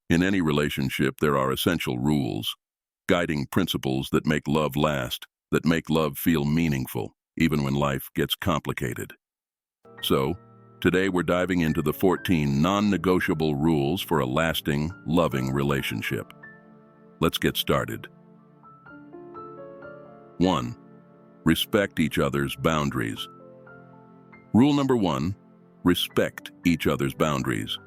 In any relationship, there are essential rules, guiding principles that make love last, that make love feel meaningful, even when life gets complicated. So, today we're diving into the 14 non-negotiable rules for a lasting, loving relationship. Let's get started. 1. Respect each other's boundaries. Rule number 1, respect each other's boundaries.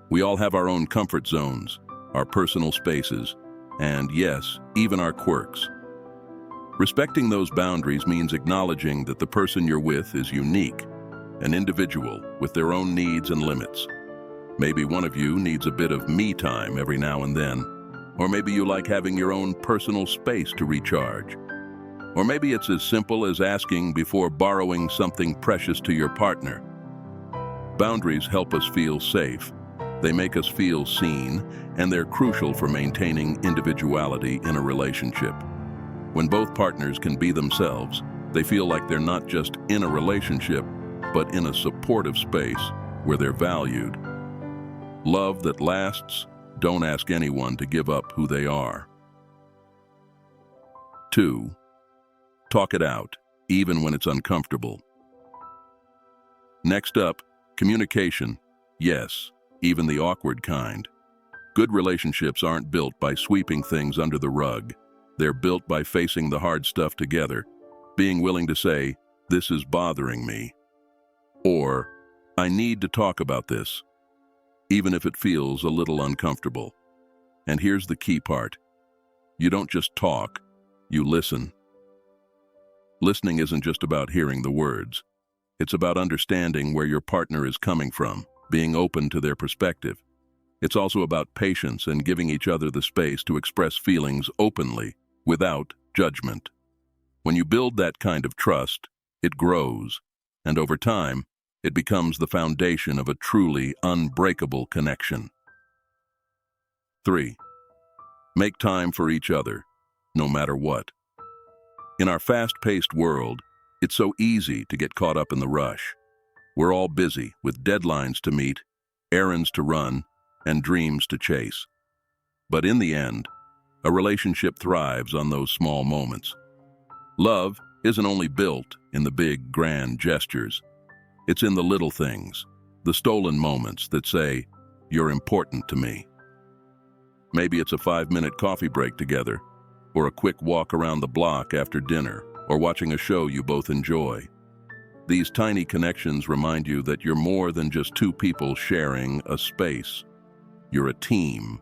We all have our own comfort zones, our personal spaces, and yes, even our quirks. Respecting those boundaries means acknowledging that the person you're with is unique, an individual with their own needs and limits. Maybe one of you needs a bit of me time every now and then, or maybe you like having your own personal space to recharge. Or maybe it's as simple as asking before borrowing something precious to your partner. Boundaries help us feel safe. They make us feel seen, and they're crucial for maintaining individuality in a relationship. When both partners can be themselves, they feel like they're not just in a relationship, but in a supportive space where they're valued. Love that lasts, don't ask anyone to give up who they are. 2. Talk it out, even when it's uncomfortable. Next up, communication. Yes, even the awkward kind. Good relationships aren't built by sweeping things under the rug. They're built by facing the hard stuff together, being willing to say, "This is bothering me," or "I need to talk about this," even if it feels a little uncomfortable. And here's the key part. You don't just talk, you listen. Listening isn't just about hearing the words. It's about understanding where your partner is coming from, being open to their perspective. It's also about patience and giving each other the space to express feelings openly, without judgment. When you build that kind of trust, it grows, and over time, it becomes the foundation of a truly unbreakable connection. 3. Make time for each other, no matter what. In our fast-paced world, it's so easy to get caught up in the rush. We're all busy with deadlines to meet, errands to run, and dreams to chase. But in the end, a relationship thrives on those small moments. Love isn't only built in the big, grand gestures. It's in the little things, the stolen moments that say, "You're important to me." Maybe it's a 5-minute coffee break together, or a quick walk around the block after dinner, or watching a show you both enjoy. These tiny connections remind you that you're more than just two people sharing a space. You're a team.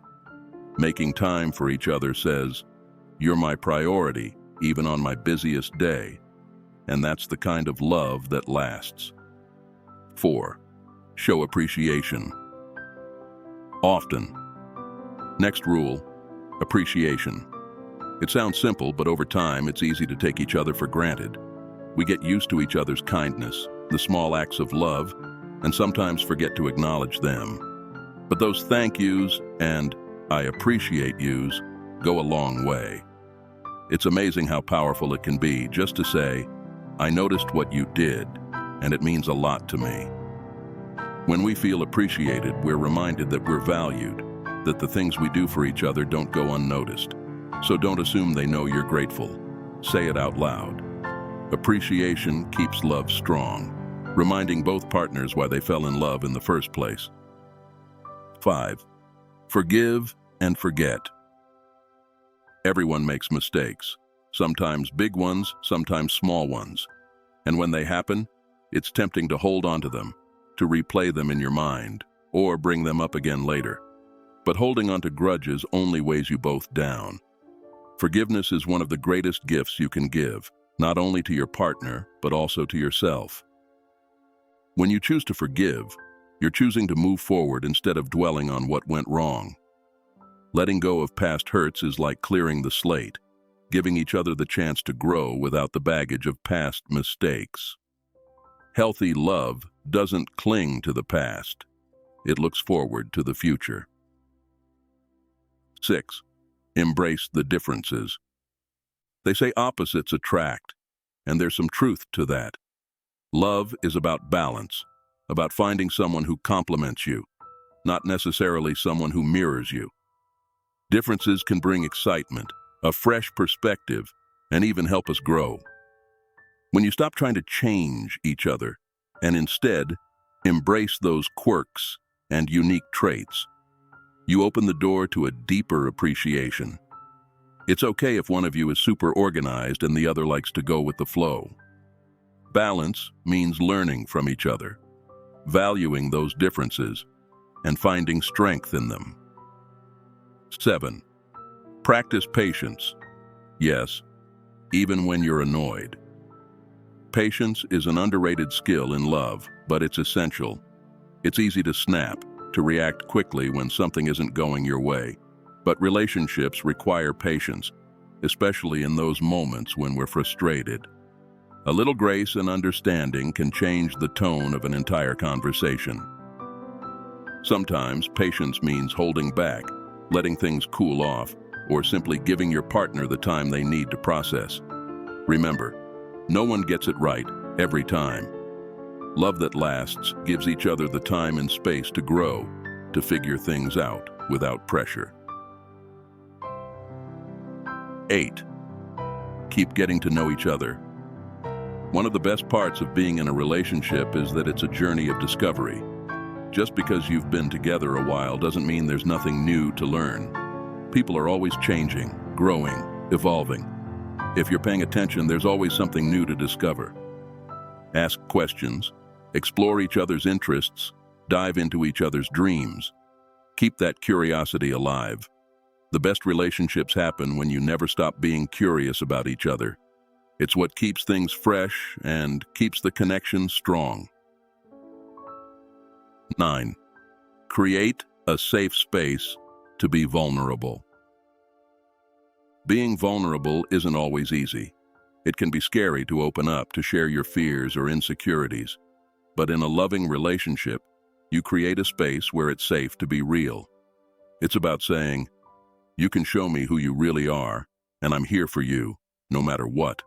Making time for each other says, "You're my priority, even on my busiest day." And that's the kind of love that lasts. 4. Show appreciation. Often. Next rule, appreciation. It sounds simple, but over time, it's easy to take each other for granted. We get used to each other's kindness, the small acts of love, and sometimes forget to acknowledge them. But those thank yous and "I appreciate yous" go a long way. It's amazing how powerful it can be just to say, "I noticed what you did, and it means a lot to me." When we feel appreciated, we're reminded that we're valued, that the things we do for each other don't go unnoticed. So don't assume they know you're grateful. Say it out loud. Appreciation keeps love strong, reminding both partners why they fell in love in the first place. 5. Forgive and forget. Everyone makes mistakes, sometimes big ones, sometimes small ones. And when they happen, it's tempting to hold on to them, to replay them in your mind, or bring them up again later. But holding on to grudges only weighs you both down. Forgiveness is one of the greatest gifts you can give, not only to your partner, but also to yourself. When you choose to forgive, you're choosing to move forward instead of dwelling on what went wrong. Letting go of past hurts is like clearing the slate, giving each other the chance to grow without the baggage of past mistakes. Healthy love doesn't cling to the past. It looks forward to the future. 6. Embrace the differences. They say opposites attract, and there's some truth to that. Love is about balance, about finding someone who complements you. not necessarily someone who mirrors you. Differences can bring excitement, a fresh perspective, and even help us grow. When you stop trying to change each other and instead embrace those quirks and unique traits, you open the door to a deeper appreciation. It's okay if one of you is super organized and the other likes to go with the flow. Balance means learning from each other, valuing those differences, and finding strength in them. 7. Practice patience. Yes, even when you're annoyed. Patience is an underrated skill in love, but it's essential. It's easy to snap, to react quickly when something isn't going your way. But relationships require patience, especially in those moments when we're frustrated. A little grace and understanding can change the tone of an entire conversation. Sometimes patience means holding back, letting things cool off, or simply giving your partner the time they need to process. Remember, no one gets it right every time. Love that lasts gives each other the time and space to grow, to figure things out without pressure. 8. Keep getting to know each other. One of the best parts of being in a relationship is that it's a journey of discovery. Just because you've been together a while doesn't mean there's nothing new to learn. People are always changing, growing, evolving. If you're paying attention, there's always something new to discover. Ask questions, explore each other's interests, dive into each other's dreams. Keep that curiosity alive. The best relationships happen when you never stop being curious about each other. It's what keeps things fresh and keeps the connection strong. 9. Create a safe space to be vulnerable. Being vulnerable isn't always easy. It can be scary to open up, to share your fears or insecurities. But in a loving relationship, you create a space where it's safe to be real. It's about saying, "You can show me who you really are, and I'm here for you, no matter what."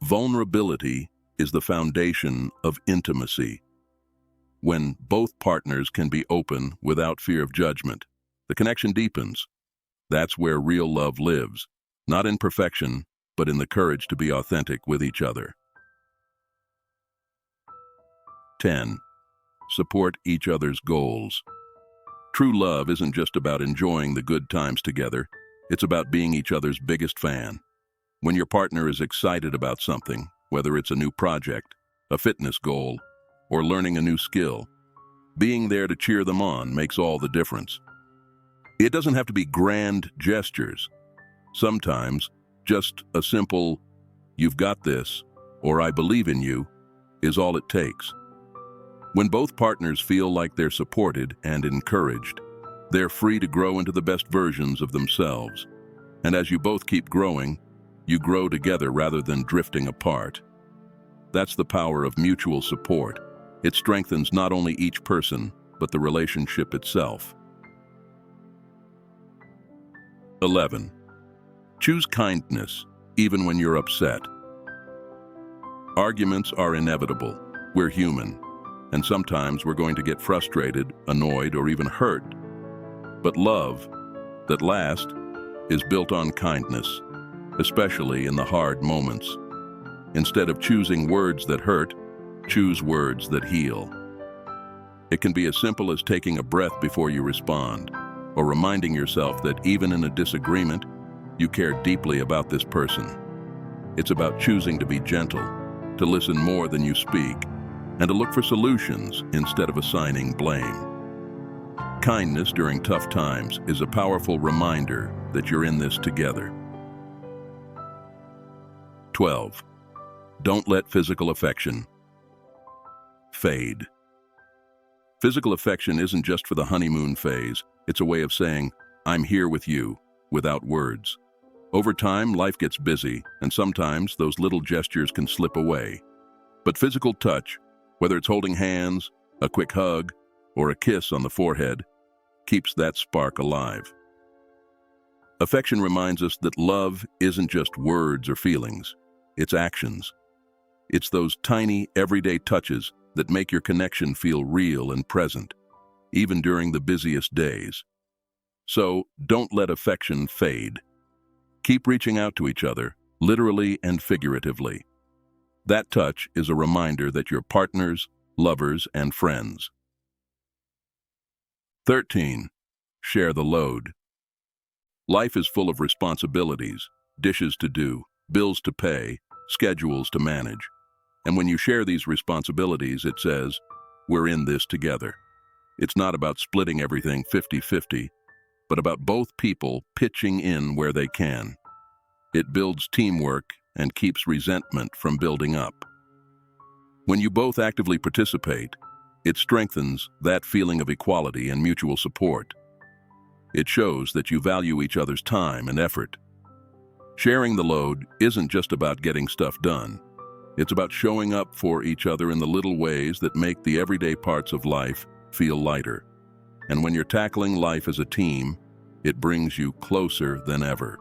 Vulnerability is the foundation of intimacy. When both partners can be open without fear of judgment, the connection deepens. That's where real love lives, not in perfection, but in the courage to be authentic with each other. 10. Support each other's goals. True love isn't just about enjoying the good times together. It's about being each other's biggest fan. When your partner is excited about something, whether it's a new project, a fitness goal, or learning a new skill, being there to cheer them on makes all the difference. It doesn't have to be grand gestures. Sometimes, just a simple, "You've got this," or "I believe in you," is all it takes. When both partners feel like they're supported and encouraged, they're free to grow into the best versions of themselves. And as you both keep growing, you grow together rather than drifting apart. That's the power of mutual support. It strengthens not only each person, but the relationship itself. 11. Choose kindness, even when you're upset. Arguments are inevitable. We're human. And sometimes we're going to get frustrated, annoyed, or even hurt. But love that lasts is built on kindness, especially in the hard moments. Instead of choosing words that hurt, choose words that heal. It can be as simple as taking a breath before you respond, or reminding yourself that even in a disagreement, you care deeply about this person. It's about choosing to be gentle, to listen more than you speak, and to look for solutions instead of assigning blame. Kindness during tough times is a powerful reminder that you're in this together. 12. Don't let physical affection fade. Physical affection isn't just for the honeymoon phase. It's a way of saying, "I'm here with you," without words. Over time, life gets busy, and sometimes those little gestures can slip away. But physical touch, whether it's holding hands, a quick hug, or a kiss on the forehead, keeps that spark alive. Affection reminds us that love isn't just words or feelings, it's actions. It's those tiny, everyday touches that make your connection feel real and present. even during the busiest days. So, don't let affection fade. Keep reaching out to each other, literally and figuratively. That touch is a reminder that you're partners, lovers, and friends. 13. Share the load. Life is full of responsibilities, dishes to do, bills to pay, schedules to manage. And when you share these responsibilities, it says, we're in this together. It's not about splitting everything 50-50, but about both people pitching in where they can. It builds teamwork and keeps resentment from building up. When you both actively participate, it strengthens that feeling of equality and mutual support. It shows that you value each other's time and effort. Sharing the load isn't just about getting stuff done. It's about showing up for each other in the little ways that make the everyday parts of life feel lighter. And when you're tackling life as a team, it brings you closer than ever.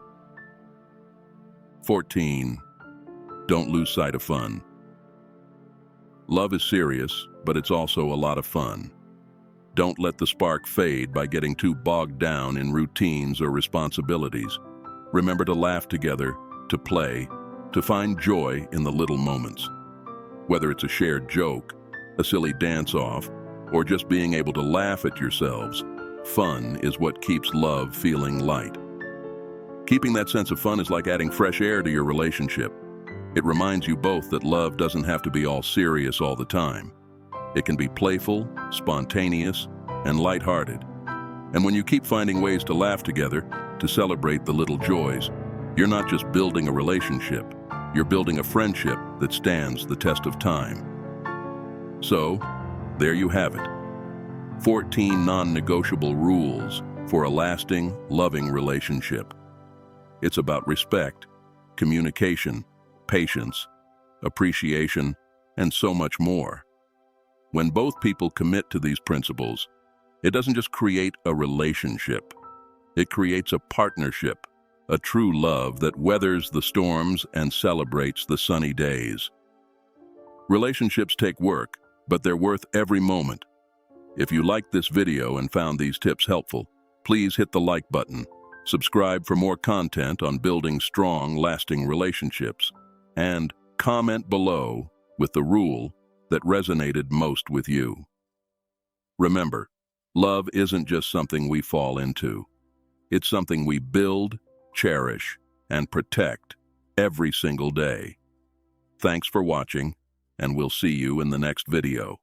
14. Don't lose sight of fun. Love is serious, but it's also a lot of fun. Don't let the spark fade by getting too bogged down in routines or responsibilities. Remember to laugh together, to play, to find joy in the little moments. Whether it's a shared joke, a silly dance-off, or just being able to laugh at yourselves, fun is what keeps love feeling light. Keeping that sense of fun is like adding fresh air to your relationship. It reminds you both that love doesn't have to be all serious all the time. It can be playful, spontaneous, and lighthearted. And when you keep finding ways to laugh together, to celebrate the little joys, you're not just building a relationship, you're building a friendship that stands the test of time. So, there you have it. 14 non-negotiable rules for a lasting, loving relationship. It's about respect, communication, patience, appreciation, and so much more. When both people commit to these principles, it doesn't just create a relationship. It creates a partnership, a true love that weathers the storms and celebrates the sunny days. Relationships take work, but they're worth every moment. If you liked this video and found these tips helpful, please hit the like button, subscribe for more content on building strong, lasting relationships, and comment below with the rule that resonated most with you. Remember, love isn't just something we fall into. It's something we build, cherish, and protect every single day. Thanks for watching, and we'll see you in the next video.